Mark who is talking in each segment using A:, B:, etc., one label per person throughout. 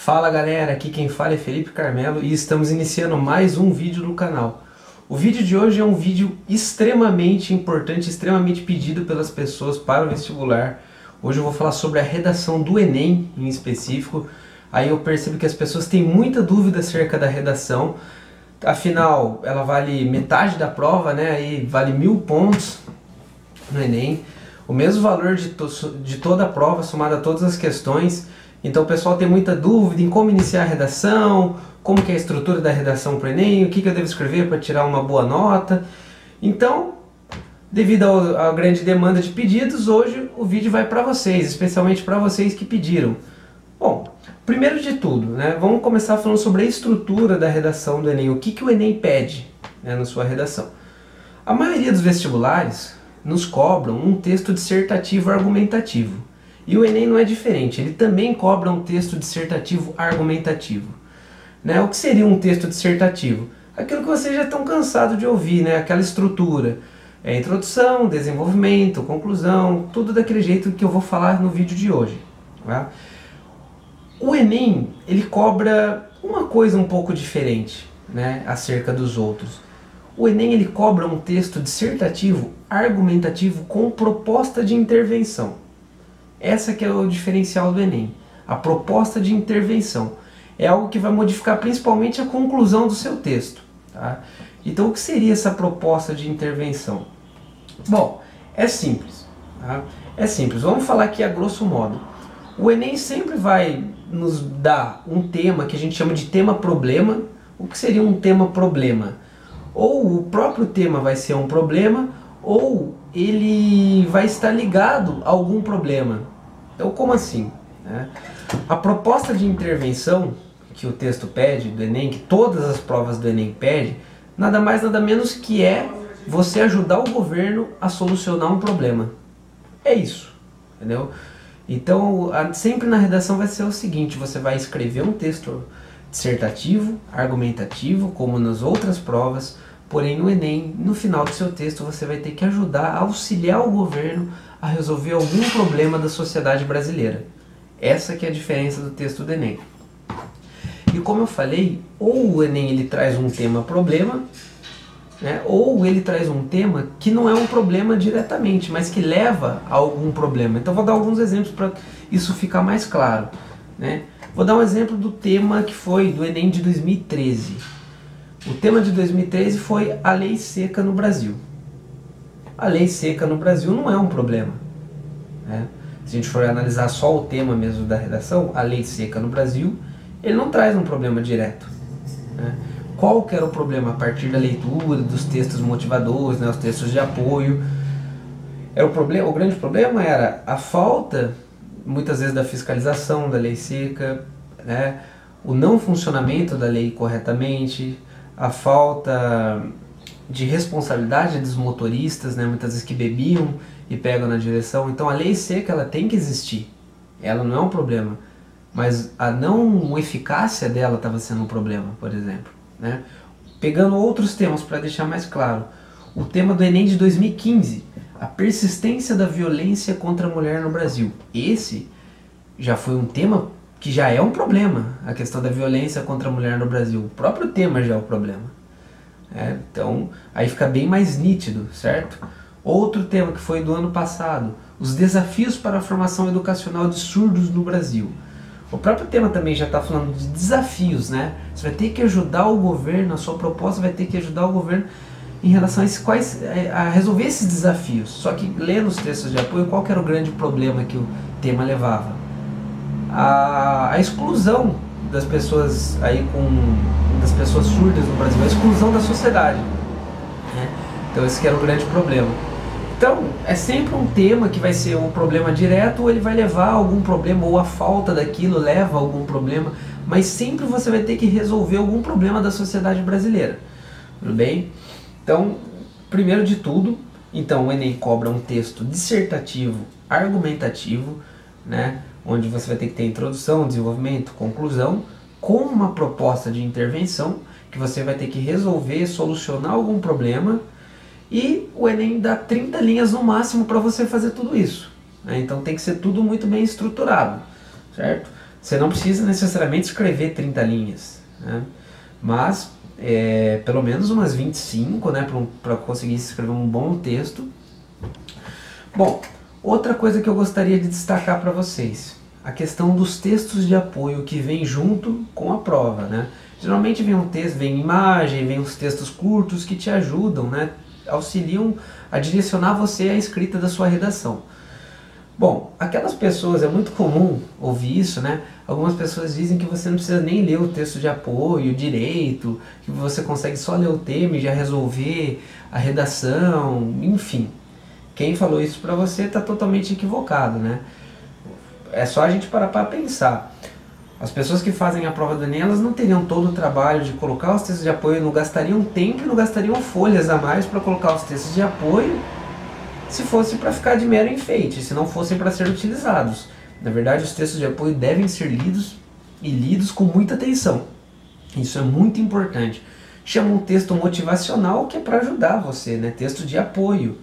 A: Fala galera, aqui quem fala é Felipe Carmelo e estamos iniciando mais um vídeo no canal. O vídeo de hoje é um vídeo extremamente importante, extremamente pedido pelas pessoas para o vestibular. Hoje eu vou falar sobre a redação do Enem em específico. Aí eu percebo que as pessoas têm muita dúvida acerca da redação. Afinal, ela vale metade da prova, né? Aí vale 1000 pontos no Enem. O mesmo valor de toda a prova, somado a todas as questões. Então o pessoal tem muita dúvida em como iniciar a redação, como que é a estrutura da redação para o Enem, o que eu devo escrever para tirar uma boa nota. Então, devido à grande demanda de pedidos, hoje o vídeo vai para vocês, especialmente para vocês que pediram. Bom, primeiro de tudo, né, vamos começar falando sobre a estrutura da redação do Enem, o que o Enem pede, né, na sua redação. A maioria dos vestibulares nos cobram um texto dissertativo argumentativo. E o Enem não é diferente, ele também cobra um texto dissertativo argumentativo. Né? O que seria um texto dissertativo? Aquilo que vocês já estão cansados de ouvir, né? Aquela estrutura. Introdução, desenvolvimento, conclusão, tudo daquele jeito que eu vou falar no vídeo de hoje. Tá? O Enem, ele cobra uma coisa um pouco diferente, né, acerca dos outros. O Enem ele cobra um texto dissertativo argumentativo com proposta de intervenção. Essa que é o diferencial do Enem, a proposta de intervenção. É algo que vai modificar principalmente a conclusão do seu texto. Tá? Então o que seria essa proposta de intervenção? Bom, é simples. Tá? É simples, vamos falar aqui a grosso modo. O Enem sempre vai nos dar um tema que a gente chama de tema-problema. O que seria um tema-problema? Ou o próprio tema vai ser um problema, ou ele vai estar ligado a algum problema. Então, como assim? A proposta de intervenção que o texto pede do Enem, que todas as provas do Enem pedem, nada mais nada menos que é você ajudar o governo a solucionar um problema. É isso, entendeu? Então, sempre na redação vai ser o seguinte, você vai escrever um texto dissertativo, argumentativo, como nas outras provas, porém no Enem, no final do seu texto, você vai ter que ajudar, auxiliar o governo a resolver algum problema da sociedade brasileira. Essa que é a diferença do texto do Enem. E como eu falei, ou o Enem ele traz um tema-problema, né, ou ele traz um tema que não é um problema diretamente, mas que leva a algum problema. Então vou dar alguns exemplos para isso ficar mais claro. Né? Vou dar um exemplo do tema que foi do Enem de 2013. O tema de 2013 foi a lei seca no Brasil. A lei seca no Brasil não é um problema. Né? Se a gente for analisar só o tema mesmo da redação, a lei seca no Brasil, ele não traz um problema direto. Né? Qual que era o problema a partir da leitura, dos textos motivadores, né, os textos de apoio? O grande problema era a falta, muitas vezes, da fiscalização da lei seca, né, o não funcionamento da lei corretamente, a falta de responsabilidade dos motoristas, né, muitas vezes que bebiam e pegam na direção. Então a lei seca ela tem que existir, ela não é um problema, mas a não eficácia dela estava sendo um problema, por exemplo. Né? Pegando outros temas para deixar mais claro, o tema do Enem de 2015, a persistência da violência contra a mulher no Brasil. Esse já foi um tema que já é um problema, a questão da violência contra a mulher no Brasil. O próprio tema já é um problema. Então, aí fica bem mais nítido, certo? Outro tema que foi do ano passado, os desafios para a formação educacional de surdos no Brasil. O próprio tema também já está falando de desafios, né? Você vai ter que ajudar o governo, a sua proposta vai ter que ajudar o governo em relação a resolver esses desafios. Só que lendo os textos de apoio, qual que era o grande problema que o tema levava? A exclusão das pessoas das pessoas surdas no Brasil, a exclusão da sociedade. Né? Então esse que era o grande problema. Então, é sempre um tema que vai ser um problema direto, ou ele vai levar a algum problema, ou a falta daquilo leva a algum problema, mas sempre você vai ter que resolver algum problema da sociedade brasileira. Tudo bem? Então, primeiro de tudo, então o Enem cobra um texto dissertativo, argumentativo, né, onde você vai ter que ter introdução, desenvolvimento, conclusão, com uma proposta de intervenção, que você vai ter que resolver, solucionar algum problema. E o Enem dá 30 linhas no máximo para você fazer tudo isso. Né? Então tem que ser tudo muito bem estruturado, certo? Você não precisa necessariamente escrever 30 linhas, né? Mas pelo menos umas 25, né, para conseguir escrever um bom texto. Bom, outra coisa que eu gostaria de destacar para vocês, a questão dos textos de apoio que vem junto com a prova, né? Geralmente vem um texto, vem imagem, vem os textos curtos que te ajudam, né? Auxiliam a direcionar você à escrita da sua redação. Bom, aquelas pessoas, é muito comum ouvir isso, né? Algumas pessoas dizem que você não precisa nem ler o texto de apoio direito, que você consegue só ler o tema e já resolver a redação, enfim. Quem falou isso pra você está totalmente equivocado, né? É só a gente parar para pensar. As pessoas que fazem a prova do Enem, elas não teriam todo o trabalho de colocar os textos de apoio, não gastariam tempo e não gastariam folhas a mais para colocar os textos de apoio se fosse para ficar de mero enfeite, se não fossem para ser utilizados. Na verdade, os textos de apoio devem ser lidos e lidos com muita atenção. Isso é muito importante. Chama um texto motivacional que é para ajudar você, né? Texto de apoio.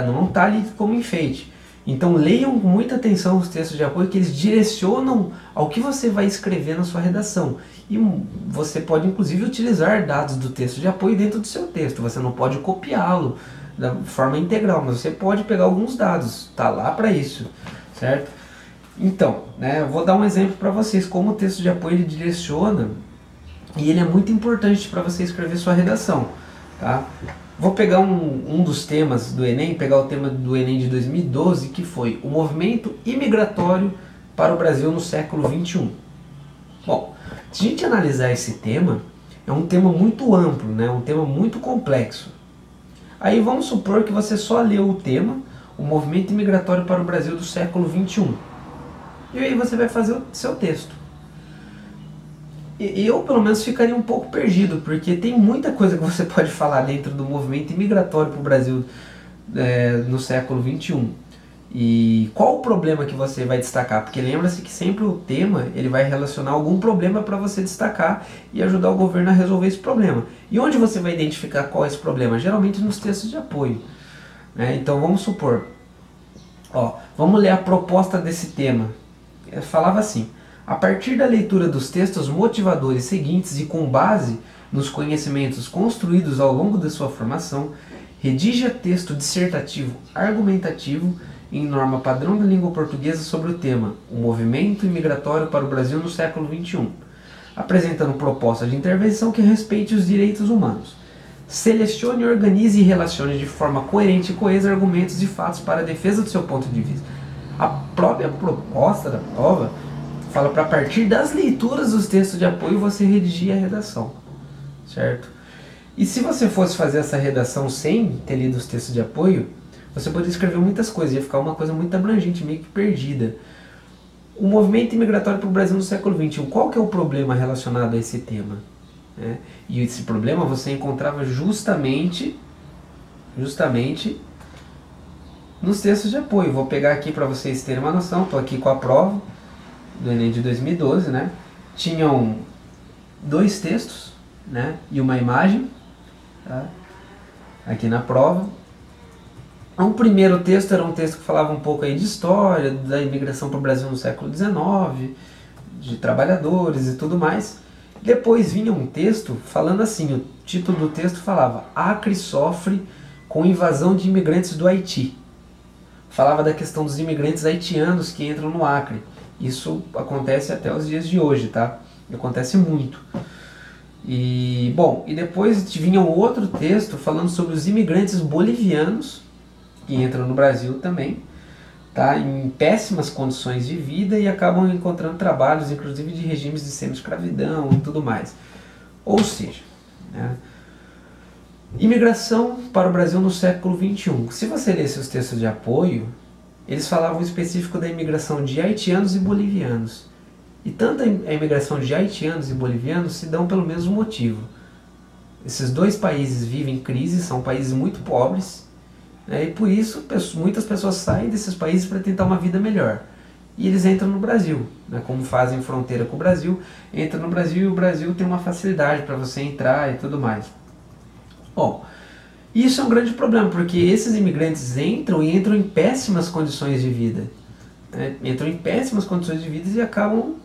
A: Não está ali como enfeite. Então leiam com muita atenção os textos de apoio, que eles direcionam ao que você vai escrever na sua redação. E você pode inclusive utilizar dados do texto de apoio dentro do seu texto. Você não pode copiá-lo da forma integral, mas você pode pegar alguns dados, tá lá para isso, certo? Então, né, eu vou dar um exemplo para vocês como o texto de apoio ele direciona e ele é muito importante para você escrever sua redação, tá? Vou pegar um dos temas do Enem, pegar o tema do Enem de 2012, que foi o movimento imigratório para o Brasil no século XXI. Bom, se a gente analisar esse tema, é um tema muito amplo, né? Um tema muito complexo. Aí vamos supor que você só leu o tema, o movimento imigratório para o Brasil do século XXI. E aí você vai fazer o seu texto. E eu, pelo menos, ficaria um pouco perdido, porque tem muita coisa que você pode falar dentro do movimento imigratório para o Brasil no século XXI. E qual o problema que você vai destacar? Porque lembra-se que sempre o tema ele vai relacionar algum problema para você destacar e ajudar o governo a resolver esse problema. E onde você vai identificar qual é esse problema? Geralmente nos textos de apoio, né? Então vamos supor, vamos ler a proposta desse tema. Eu falava assim: a partir da leitura dos textos motivadores seguintes e com base nos conhecimentos construídos ao longo da sua formação, redija texto dissertativo argumentativo em norma padrão da língua portuguesa sobre o tema o movimento imigratório para o Brasil no século XXI, apresentando proposta de intervenção que respeite os direitos humanos. Selecione, organize e relacione de forma coerente e coesa argumentos e fatos para a defesa do seu ponto de vista. A própria proposta da prova fala para, a partir das leituras dos textos de apoio, você redigir a redação, certo? E se você fosse fazer essa redação sem ter lido os textos de apoio, você poderia escrever muitas coisas, ia ficar uma coisa muito abrangente, meio que perdida. O movimento imigratório para o Brasil no século XXI, qual que é o problema relacionado a esse tema? E esse problema você encontrava justamente nos textos de apoio. Vou pegar aqui para vocês terem uma noção, estou aqui com a prova do Enem de 2012, né? Tinham 2 textos, né? E uma imagem, tá? Aqui na prova. O primeiro texto era um texto que falava um pouco aí de história, da imigração para o Brasil no século XIX, de trabalhadores e tudo mais. Depois vinha um texto falando assim, o título do texto falava: Acre sofre com invasão de imigrantes do Haiti. Falava da questão dos imigrantes haitianos que entram no Acre. Isso acontece até os dias de hoje, tá? Acontece muito. E depois vinha um outro texto falando sobre os imigrantes bolivianos que entram no Brasil também, tá? Em péssimas condições de vida e acabam encontrando trabalhos, inclusive de regimes de semi-escravidão e tudo mais. Ou seja, né? Imigração para o Brasil no século XXI. Se você lesse os textos de apoio, eles falavam específico da imigração de haitianos e bolivianos. E tanto a imigração de haitianos e bolivianos se dão pelo mesmo motivo. Esses 2 países vivem em crise, são países muito pobres, né, e por isso muitas pessoas saem desses países para tentar uma vida melhor. E eles entram no Brasil, né, como fazem fronteira com o Brasil, entram no Brasil e o Brasil tem uma facilidade para você entrar e tudo mais. Bom, isso é um grande problema, porque esses imigrantes entram em péssimas condições de vida, né, entram em péssimas condições de vida e acabam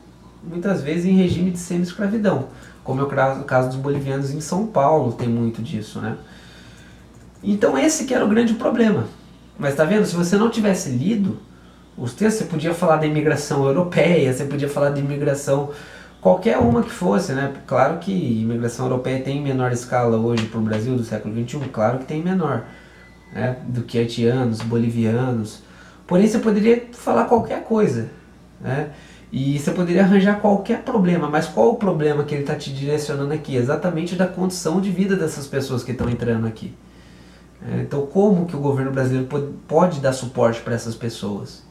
A: muitas vezes em regime de semi-escravidão, como é o caso dos bolivianos em São Paulo, tem muito disso, né? Então esse que era o grande problema. Mas tá vendo, se você não tivesse lido os textos, você podia falar da imigração europeia, você podia falar de imigração qualquer uma que fosse, né? Claro que imigração europeia tem em menor escala hoje para o Brasil do século XXI, claro que tem menor, né? Do que haitianos, bolivianos. Porém, você poderia falar qualquer coisa, né? E você poderia arranjar qualquer problema, mas qual o problema que ele está te direcionando aqui? Exatamente da condição de vida dessas pessoas que estão entrando aqui. Então, como que o governo brasileiro pode dar suporte para essas pessoas?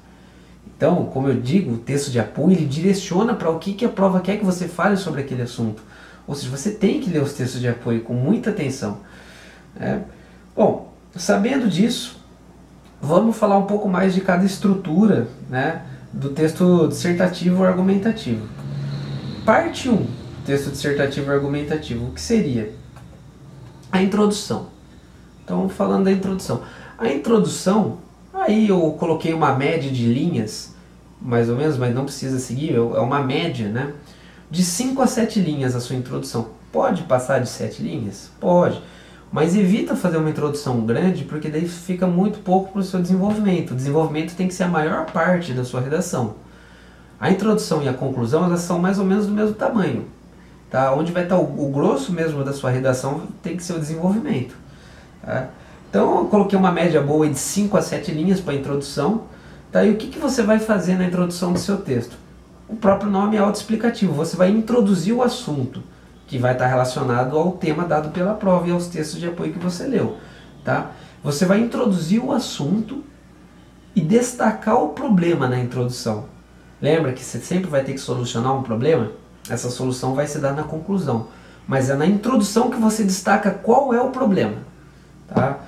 A: Então, como eu digo, o texto de apoio ele direciona para o que a prova quer que você fale sobre aquele assunto. Ou seja, você tem que ler os textos de apoio com muita atenção. Bom, sabendo disso, vamos falar um pouco mais de cada estrutura, né, do texto dissertativo ou argumentativo. Parte 1, texto dissertativo e argumentativo, o que seria? A introdução. Então, falando da introdução. A introdução, aí eu coloquei uma média de linhas, mais ou menos, mas não precisa seguir, é uma média, né? De 5 a 7 linhas a sua introdução. Pode passar de 7 linhas? Pode. Mas evita fazer uma introdução grande, porque daí fica muito pouco para o seu desenvolvimento. O desenvolvimento tem que ser a maior parte da sua redação. A introdução e a conclusão, elas são mais ou menos do mesmo tamanho. Tá? Onde vai estar o grosso mesmo da sua redação tem que ser o desenvolvimento. Tá? Então eu coloquei uma média boa de 5 a 7 linhas para a introdução. Tá? E o que você vai fazer na introdução do seu texto? O próprio nome é autoexplicativo. Você vai introduzir o assunto, que vai estar relacionado ao tema dado pela prova e aos textos de apoio que você leu. Tá? Você vai introduzir o assunto e destacar o problema na introdução. Lembra que você sempre vai ter que solucionar um problema? Essa solução vai se dar na conclusão. Mas é na introdução que você destaca qual é o problema. Tá?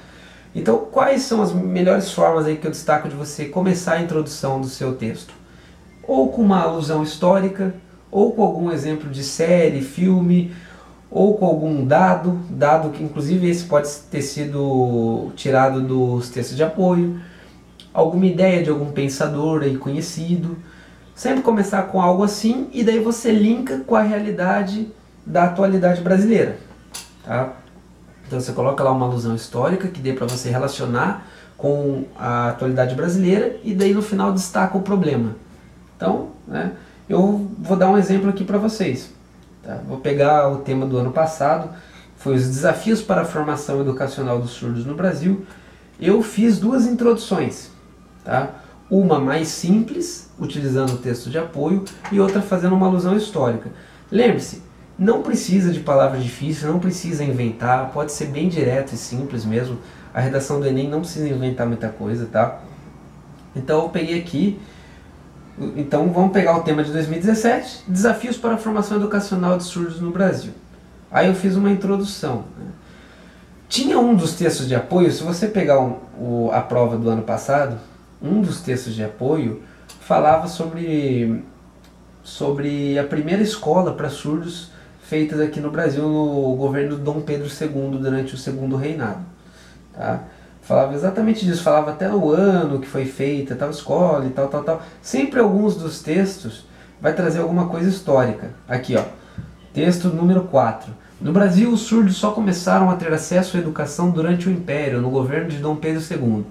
A: Então, quais são as melhores formas aí que eu destaco de você começar a introdução do seu texto? Ou com uma alusão histórica, ou com algum exemplo de série, filme, ou com algum dado que inclusive esse pode ter sido tirado dos textos de apoio, alguma ideia de algum pensador aí conhecido. Sempre começar com algo assim e daí você linka com a realidade da atualidade brasileira. Tá? Então você coloca lá uma alusão histórica que dê para você relacionar com a atualidade brasileira e daí no final destaca o problema. Então, né, eu vou dar um exemplo aqui para vocês. Tá? Vou pegar o tema do ano passado, foi os desafios para a formação educacional dos surdos no Brasil. Eu fiz 2 introduções. Tá? Uma mais simples, utilizando o texto de apoio, e outra fazendo uma alusão histórica. Lembre-se, não precisa de palavras difíceis, não precisa inventar, pode ser bem direto e simples mesmo. A redação do Enem não precisa inventar muita coisa, tá? Então eu peguei aqui, então vamos pegar o tema de 2017, desafios para a formação educacional de surdos no Brasil. Aí eu fiz uma introdução. Né? Tinha um dos textos de apoio, se você pegar a prova do ano passado, um dos textos de apoio falava sobre a primeira escola para surdos feitas aqui no Brasil no governo Dom Pedro II durante o segundo reinado. Tá? Falava exatamente disso, falava até o ano que foi feita tal escola e tal. Sempre alguns dos textos vai trazer alguma coisa histórica. Aqui, ó, texto número 4. No Brasil, os surdos só começaram a ter acesso à educação durante o Império, no governo de Dom Pedro II,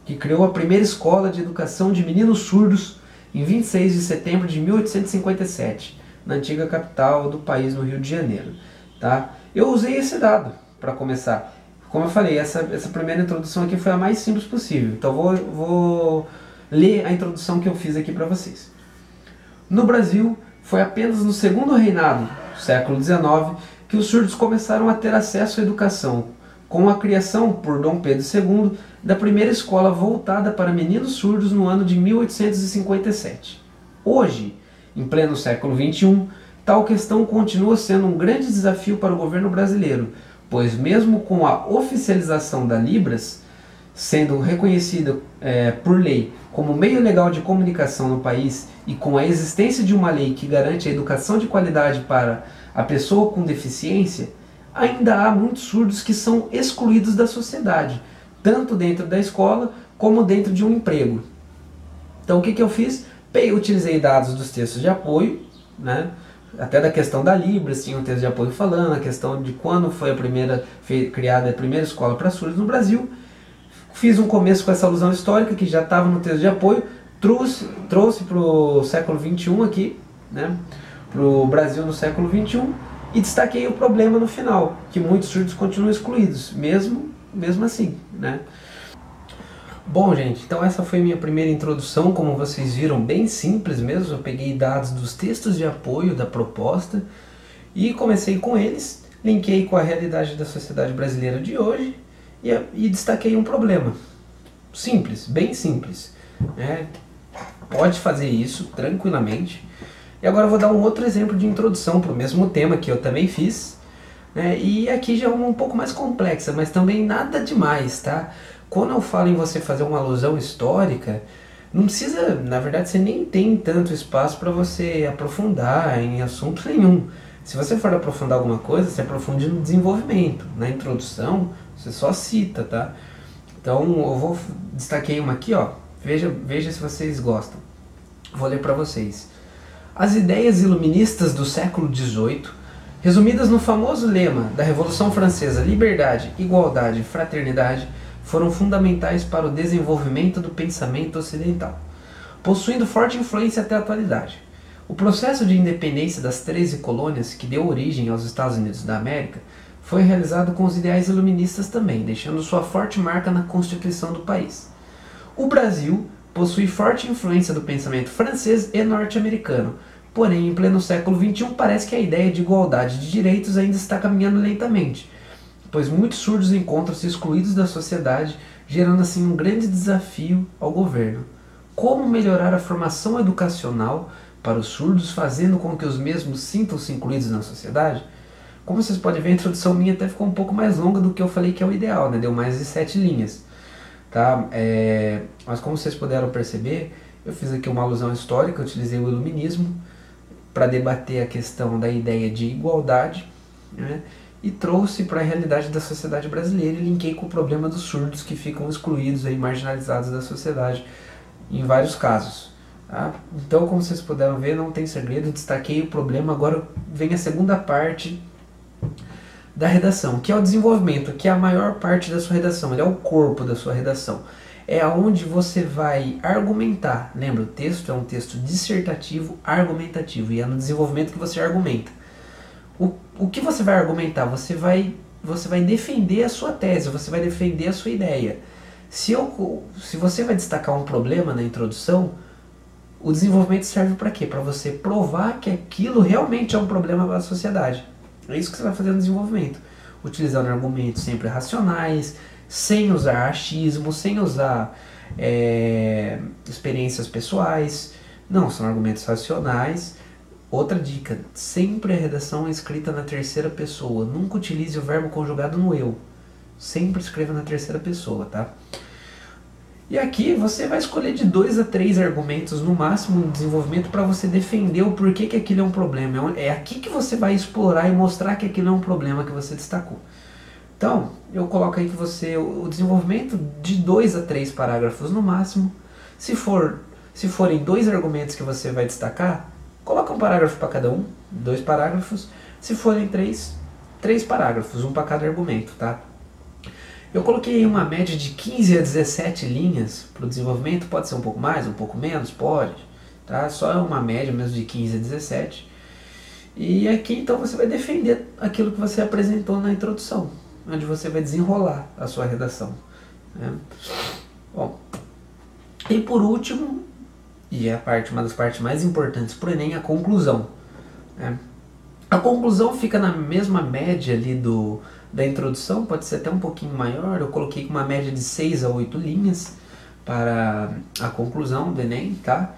A: que criou a primeira escola de educação de meninos surdos em 26 de setembro de 1857, na antiga capital do país, no Rio de Janeiro. Tá? Eu usei esse dado para começar. Como eu falei, essa primeira introdução aqui foi a mais simples possível. Então vou ler a introdução que eu fiz aqui para vocês. No Brasil, foi apenas no segundo reinado, século XIX, que os surdos começaram a ter acesso à educação, com a criação, por Dom Pedro II, da primeira escola voltada para meninos surdos no ano de 1857. Hoje, em pleno século XXI, tal questão continua sendo um grande desafio para o governo brasileiro, pois mesmo com a oficialização da Libras, sendo reconhecida por lei como meio legal de comunicação no país e com a existência de uma lei que garante a educação de qualidade para a pessoa com deficiência, ainda há muitos surdos que são excluídos da sociedade, tanto dentro da escola como dentro de um emprego. Então o que eu fiz? Utilizei dados dos textos de apoio, né? Até da questão da Libras, tinha um texto de apoio falando, a questão de quando foi criada a primeira escola para surdos no Brasil. Fiz um começo com essa alusão histórica que já estava no texto de apoio, trouxe para o século XXI aqui, né? Para o Brasil no século XXI, e destaquei o problema no final, que muitos surdos continuam excluídos, mesmo assim, né? Bom, gente, então essa foi a minha primeira introdução, como vocês viram, bem simples mesmo. Eu peguei dados dos textos de apoio da proposta e comecei com eles, linkei com a realidade da sociedade brasileira de hoje e destaquei um problema. Simples, bem simples, né? Pode fazer isso tranquilamente. E agora eu vou dar um outro exemplo de introdução para o mesmo tema que eu também fiz, né? E aqui já é um pouco mais complexa, mas também nada demais, tá? Quando eu falo em você fazer uma alusão histórica, não precisa, na verdade você nem tem tanto espaço para você aprofundar em assunto nenhum. Se você for aprofundar alguma coisa, você aprofunde no desenvolvimento. Na introdução, você só cita, tá? Então eu destaquei uma aqui, ó. Veja se vocês gostam. Vou ler para vocês. As ideias iluministas do século XVIII, resumidas no famoso lema da Revolução Francesa, liberdade, igualdade e fraternidade, foram fundamentais para o desenvolvimento do pensamento ocidental, possuindo forte influência até a atualidade. O processo de independência das 13 colônias que deu origem aos Estados Unidos da América foi realizado com os ideais iluministas também, deixando sua forte marca na Constituição do país. O Brasil possui forte influência do pensamento francês e norte-americano, porém, em pleno século XXI, parece que a ideia de igualdade de direitos ainda está caminhando lentamente, pois muitos surdos encontram-se excluídos da sociedade, gerando assim um grande desafio ao governo. Como melhorar a formação educacional para os surdos, fazendo com que os mesmos sintam-se incluídos na sociedade? Como vocês podem ver, a introdução minha até ficou um pouco mais longa do que eu falei que é o ideal, né? Deu mais de 7 linhas. Tá? Mas como vocês puderam perceber, eu fiz aqui uma alusão histórica, eu utilizei o iluminismo para debater a questão da ideia de igualdade, né? E trouxe para a realidade da sociedade brasileira e linkei com o problema dos surdos que ficam excluídos, aí, marginalizados da sociedade em vários casos. Tá? Então, como vocês puderam ver, não tem segredo, destaquei o problema. Agora vem a segunda parte da redação, que é o desenvolvimento, que é a maior parte da sua redação, ele é o corpo da sua redação. É onde você vai argumentar. Lembra, o texto é um texto dissertativo, argumentativo, e é no desenvolvimento que você argumenta. O que você vai argumentar? Você vai defender a sua tese, você vai defender a sua ideia. Se você vai destacar um problema na introdução, o desenvolvimento serve para quê? Para você provar que aquilo realmente é um problema para a sociedade. É isso que você vai fazer no desenvolvimento. Utilizando argumentos sempre racionais, sem usar achismo, sem usar experiências pessoais. Não, são argumentos racionais. Outra dica, sempre a redação é escrita na terceira pessoa. Nunca utilize o verbo conjugado no eu. Sempre escreva na terceira pessoa, tá? E aqui você vai escolher de 2 a 3 argumentos no máximo no desenvolvimento para você defender o porquê que aquilo é um problema. É aqui que você vai explorar e mostrar que aquilo é um problema que você destacou. Então, eu coloco aí que o desenvolvimento de 2 a 3 parágrafos no máximo. Se forem 2 argumentos que você vai destacar, coloca um parágrafo para cada um, 2 parágrafos. Se forem 3 parágrafos, um para cada argumento, tá? Eu coloquei uma média de 15 a 17 linhas para o desenvolvimento, pode ser um pouco mais, um pouco menos, pode, tá? Só é uma média mesmo de 15 a 17. E aqui então você vai defender aquilo que você apresentou na introdução, onde você vai desenrolar a sua redação, né? Bom, e por último, e é uma das partes mais importantes para o Enem, a conclusão, né? A conclusão fica na mesma média ali da introdução, pode ser até um pouquinho maior. Eu coloquei uma média de 6 a 8 linhas para a conclusão do Enem, tá?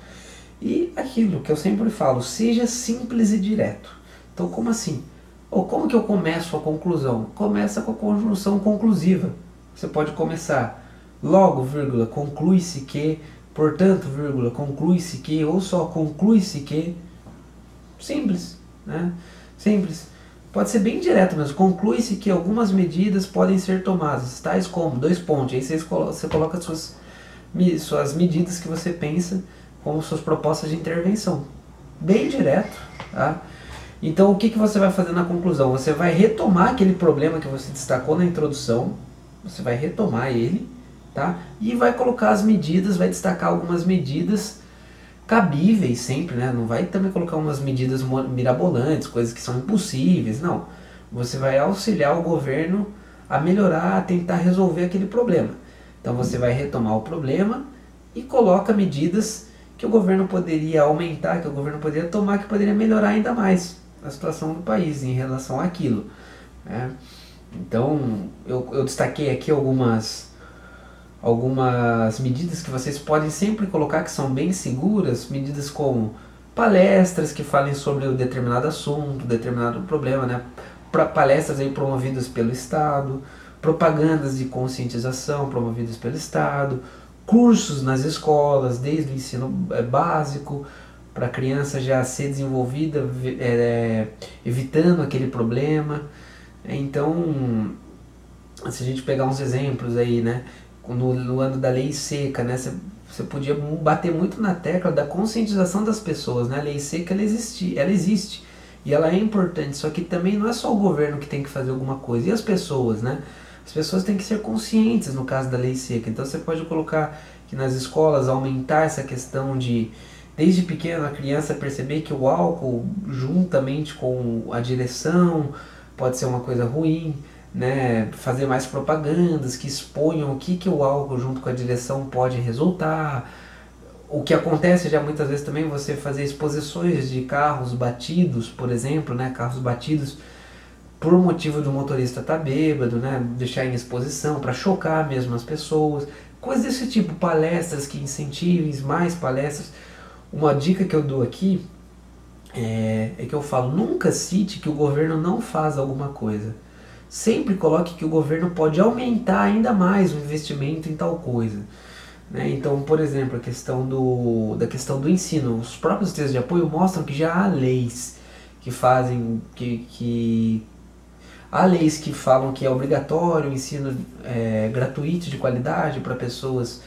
A: E aquilo que eu sempre falo, seja simples e direto. Então, como assim? Ou como que eu começo a conclusão? Começa com a conjunção conclusiva. Você pode começar logo, vírgula, conclui-se que, portanto, vírgula, conclui-se que, ou só conclui-se que. Simples, né? Simples. Pode ser bem direto mesmo. Conclui-se que algumas medidas podem ser tomadas, tais como, 2 pontos. Aí você coloca suas medidas que você pensa como suas propostas de intervenção. Bem direto, tá? Então o que você vai fazer na conclusão? Você vai retomar aquele problema que você destacou na introdução, você vai retomar ele, tá? E vai colocar as medidas, vai destacar algumas medidas cabíveis sempre, né? Não vai também colocar umas medidas mirabolantes, coisas que são impossíveis, não. Você vai auxiliar o governo a melhorar, a tentar resolver aquele problema. Então você vai retomar o problema e coloca medidas que o governo poderia aumentar, que o governo poderia tomar, que poderia melhorar ainda mais a situação do país em relação àquilo, né? Então eu destaquei aqui algumas medidas que vocês podem sempre colocar, que são bem seguras, medidas como palestras que falem sobre um determinado assunto, determinado problema, né? Palestras aí promovidas pelo Estado, propagandas de conscientização promovidas pelo Estado, cursos nas escolas, desde o ensino básico, para a criança já ser desenvolvida, evitando aquele problema. Então, se a gente pegar uns exemplos aí, né, no ano da lei seca, né, você podia bater muito na tecla da conscientização das pessoas, né? A lei seca ela existe e ela é importante, só que também não é só o governo que tem que fazer alguma coisa, e as pessoas, né? As pessoas têm que ser conscientes no caso da lei seca. Então você pode colocar que nas escolas aumentar essa questão de, desde pequeno, a criança perceber que o álcool, juntamente com a direção, pode ser uma coisa ruim, né? Fazer mais propagandas que exponham o que o álcool junto com a direção pode resultar. O que acontece já muitas vezes também, você fazer exposições de carros batidos, por exemplo, né? Carros batidos por motivo do motorista estar bêbado, né? Deixar em exposição para chocar mesmo as pessoas, coisas desse tipo, palestras que incentivem, mais palestras. Uma dica que eu dou aqui é que eu falo, nunca cite que o governo não faz alguma coisa. Sempre coloque que o governo pode aumentar ainda mais o investimento em tal coisa, né? Então, por exemplo, da questão do ensino, os próprios textos de apoio mostram que já há leis que fazem, há leis que falam que é obrigatório o ensino gratuito de qualidade para pessoas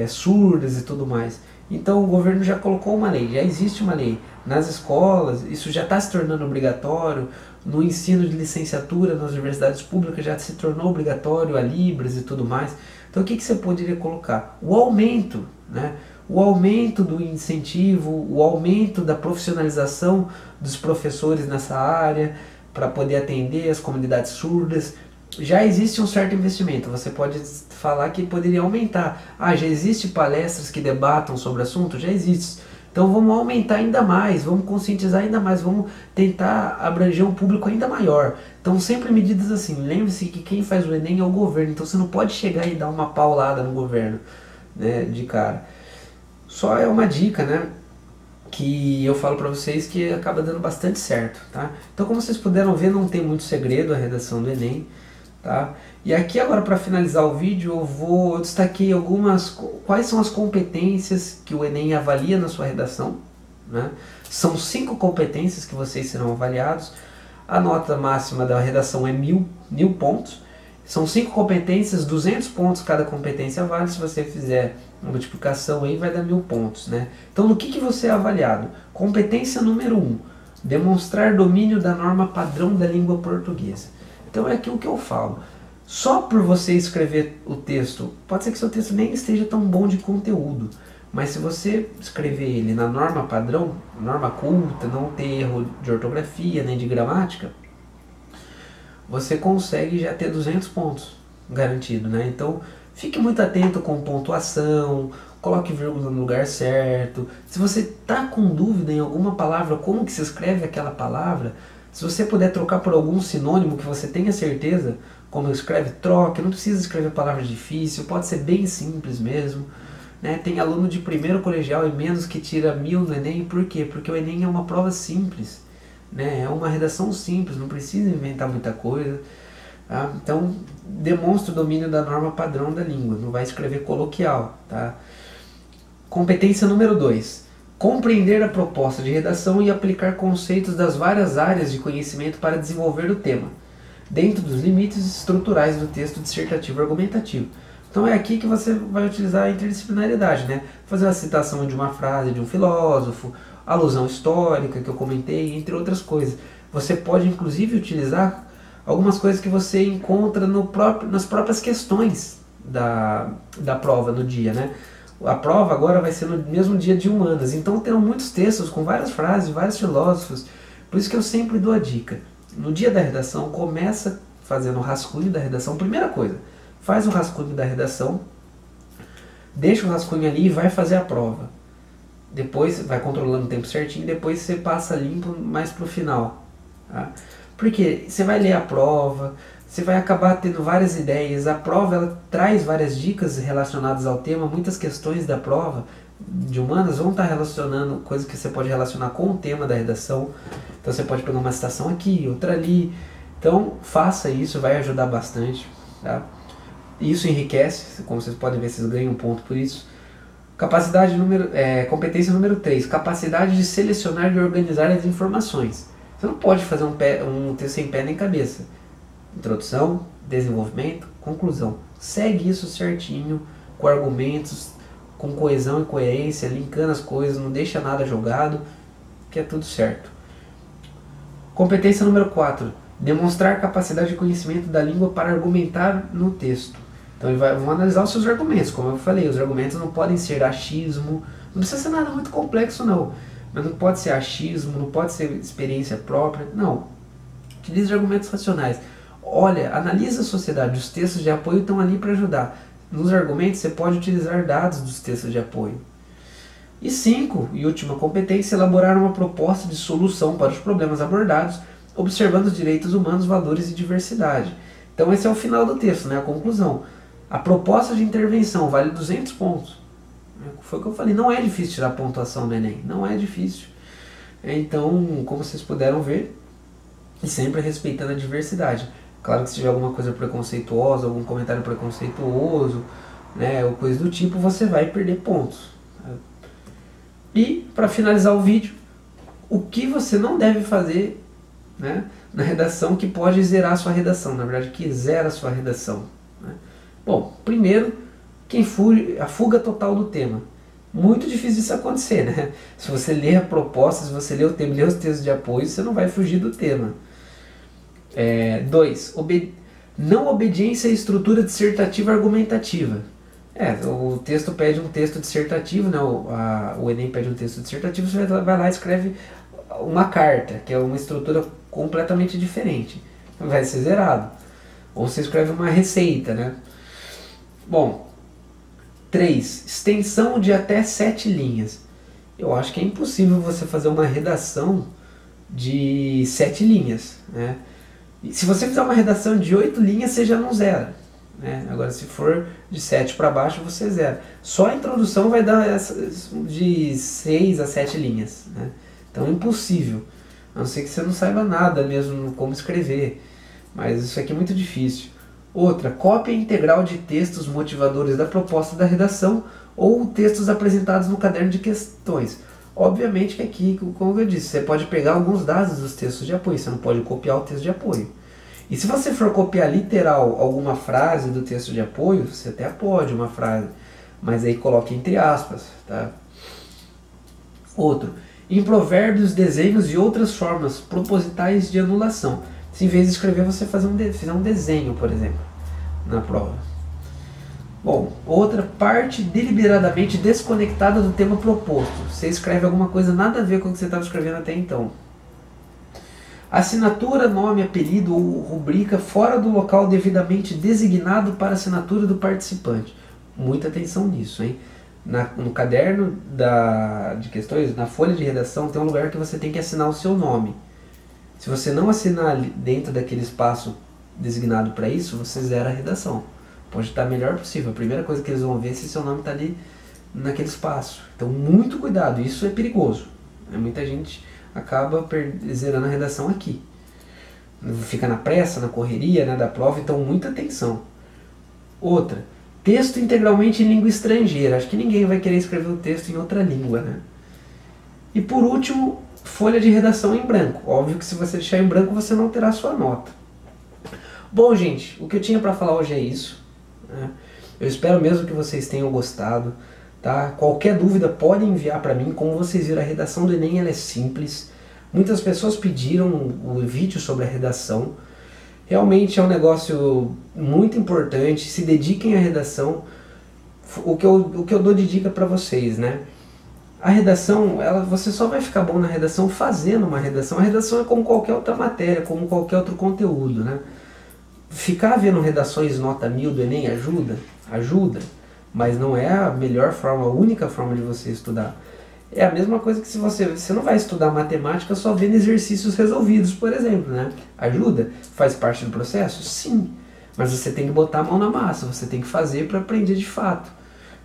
A: surdas e tudo mais. Então o governo já colocou uma lei, já existe uma lei. Nas escolas, isso já está se tornando obrigatório. No ensino de licenciatura nas universidades públicas já se tornou obrigatório a Libras e tudo mais. Então o que você poderia colocar? O aumento, né? O aumento do incentivo, o aumento da profissionalização dos professores nessa área, para poder atender as comunidades surdas. Já existe um certo investimento, você pode falar que poderia aumentar. Já existe palestras que debatam sobre o assunto? Já existe. Então vamos aumentar ainda mais, vamos conscientizar ainda mais, vamos tentar abranger um público ainda maior. Então sempre medidas assim, lembre-se que quem faz o Enem é o governo, então você não pode chegar e dar uma paulada no governo, né, de cara. Só é uma dica, né, que eu falo para vocês que acaba dando bastante certo, tá? Então, como vocês puderam ver, não tem muito segredo a redação do Enem, tá? E aqui agora, para finalizar o vídeo, eu destaquei quais são as competências que o Enem avalia na sua redação, né? São 5 competências que vocês serão avaliados. A nota máxima da redação é 1000 pontos. São 5 competências, 200 pontos cada competência vale. Se você fizer uma multiplicação aí, vai dar 1000 pontos, né? Então, no que você é avaliado? Competência número 1, demonstrar domínio da norma padrão da língua portuguesa. Então, é aquilo que eu falo. Só por você escrever o texto, pode ser que seu texto nem esteja tão bom de conteúdo, mas se você escrever ele na norma padrão, norma culta, não ter erro de ortografia nem de gramática, você consegue já ter 200 pontos garantido, né? Então, fique muito atento com pontuação, coloque vírgula no lugar certo. Se você está com dúvida em alguma palavra, como que se escreve aquela palavra, se você puder trocar por algum sinônimo que você tenha certeza como escreve, troque. Não precisa escrever palavras difíceis, pode ser bem simples mesmo, né? Tem aluno de primeiro colegial e menos que tira 1000 no Enem. Por quê? Porque o Enem é uma prova simples, né? É uma redação simples, não precisa inventar muita coisa, tá? Então, demonstra o domínio da norma padrão da língua, não vai escrever coloquial, tá? Competência número 2. Compreender a proposta de redação e aplicar conceitos das várias áreas de conhecimento para desenvolver o tema, dentro dos limites estruturais do texto dissertativo argumentativo. Então é aqui que você vai utilizar a interdisciplinaridade, né? Fazer uma citação de uma frase de um filósofo, alusão histórica que eu comentei, entre outras coisas. Você pode inclusive utilizar algumas coisas que você encontra nas próprias questões da prova no dia, né? A prova agora vai ser no mesmo dia de humanas, então terão muitos textos com várias frases, vários filósofos, por isso que eu sempre dou a dica. No dia da redação, começa fazendo o rascunho da redação, primeira coisa, faz o rascunho da redação, deixa o rascunho ali e vai fazer a prova. Depois vai controlando o tempo certinho, depois você passa limpo mais pro final. Tá? Porque você vai ler a prova, você vai acabar tendo várias ideias, a prova ela traz várias dicas relacionadas ao tema, muitas questões da prova de humanas vão estar relacionando coisas que você pode relacionar com o tema da redação, então você pode pegar uma citação aqui, outra ali, então faça isso, vai ajudar bastante, tá? Isso enriquece, como vocês podem ver, vocês ganham um ponto por isso. Competência número 3, capacidade de selecionar e organizar as informações. Você não pode fazer um texto sem pé nem cabeça. Introdução, desenvolvimento, conclusão. Segue isso certinho, com argumentos, com coesão e coerência, linkando as coisas, não deixa nada jogado, que é tudo certo. Competência número 4, demonstrar capacidade de conhecimento da língua para argumentar no texto. Então vão analisar os seus argumentos, como eu falei, os argumentos não podem ser achismo, não precisa ser nada muito complexo não, mas não pode ser achismo, não pode ser experiência própria, não. Utilize argumentos racionais. Olha, analisa a sociedade, os textos de apoio estão ali para ajudar. Nos argumentos você pode utilizar dados dos textos de apoio. E 5, e última competência, elaborar uma proposta de solução para os problemas abordados, observando os direitos humanos, valores e diversidade. Então esse é o final do texto, né? A conclusão. A proposta de intervenção vale 200 pontos. Foi o que eu falei, não é difícil tirar pontuação do Enem, não é difícil. Então, como vocês puderam ver, e sempre respeitando a diversidade. Claro que se tiver alguma coisa preconceituosa, algum comentário preconceituoso, né, ou coisa do tipo, você vai perder pontos. E, para finalizar o vídeo, o que você não deve fazer, né, na redação que pode zerar a sua redação, na verdade, que zera a sua redação. Né? Bom, primeiro, a fuga total do tema. Muito difícil isso acontecer, né? Se você ler a proposta, se você ler o tema, ler os textos de apoio, você não vai fugir do tema. 2. Não obediência à estrutura dissertativa argumentativa. O texto pede um texto dissertativo, né? O Enem pede um texto dissertativo, você vai lá e escreve uma carta, que é uma estrutura completamente diferente. Vai ser zerado. Ou você escreve uma receita, né? Bom, 3. Extensão de até 7 linhas. Eu acho que é impossível você fazer uma redação de 7 linhas, né? E se você fizer uma redação de 8 linhas, você já não zera, né? Agora, se for de 7 para baixo, você zera. Só a introdução vai dar de 6 a 7 linhas, né? Então é impossível, a não ser que você não saiba nada mesmo como escrever. Mas isso aqui é muito difícil. Outra, cópia integral de textos motivadores da proposta da redação ou textos apresentados no caderno de questões. Obviamente que aqui, como eu disse, você pode pegar alguns dados dos textos de apoio, você não pode copiar o texto de apoio. E se você for copiar literal alguma frase do texto de apoio, você até pode uma frase, mas aí coloque entre aspas, tá? Outro, em provérbios, desenhos e outras formas propositais de anulação. Se em vez de escrever, você fizer um desenho, por exemplo, na prova. Bom, outra, parte deliberadamente desconectada do tema proposto. Você escreve alguma coisa nada a ver com o que você estava escrevendo até então. Assinatura, nome, apelido ou rubrica fora do local devidamente designado para assinatura do participante. Muita atenção nisso, hein? No caderno de questões, na folha de redação, tem um lugar que você tem que assinar o seu nome. Se você não assinar dentro daquele espaço designado para isso, você zera a redação. Pode estar melhor possível. A primeira coisa que eles vão ver é se seu nome está ali naquele espaço. Então, muito cuidado. Isso é perigoso. Muita gente acaba zerando a redação aqui. Fica na pressa, na correria, né, da prova. Então, muita atenção. Outra, texto integralmente em língua estrangeira. Acho que ninguém vai querer escrever o texto em outra língua, né? E por último, folha de redação em branco. Óbvio que se você deixar em branco, você não terá sua nota. Bom, gente, o que eu tinha para falar hoje é isso. Eu espero mesmo que vocês tenham gostado, tá? Qualquer dúvida pode enviar para mim. Como vocês viram, a redação do Enem ela é simples. Muitas pessoas pediram o vídeo sobre a redação. Realmente é um negócio muito importante. Se dediquem à redação. O que eu dou de dica para vocês, né? A redação, você só vai ficar bom na redação fazendo uma redação. A redação é como qualquer outra matéria, como qualquer outro conteúdo, né? Ficar vendo redações nota 1000 do Enem ajuda, mas não é a melhor forma, a única forma de você estudar. É a mesma coisa que se você não vai estudar matemática só vendo exercícios resolvidos, por exemplo, né? Ajuda? Faz parte do processo? Sim. Mas você tem que botar a mão na massa, você tem que fazer para aprender de fato.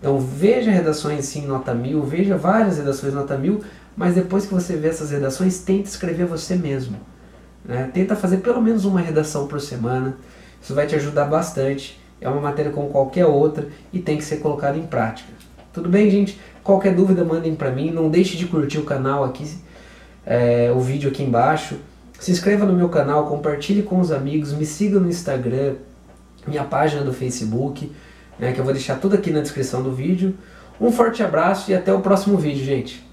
A: Então veja redações sim nota 1000, veja várias redações nota 1000, mas depois que você vê essas redações, tenta escrever você mesmo, né? Tenta fazer pelo menos uma redação por semana, isso vai te ajudar bastante. É uma matéria como qualquer outra e tem que ser colocada em prática. Tudo bem, gente? Qualquer dúvida mandem para mim, não deixe de curtir o canal aqui, o vídeo aqui embaixo. Se inscreva no meu canal, compartilhe com os amigos, me siga no Instagram, minha página do Facebook, né, que eu vou deixar tudo aqui na descrição do vídeo. Um forte abraço e até o próximo vídeo, gente.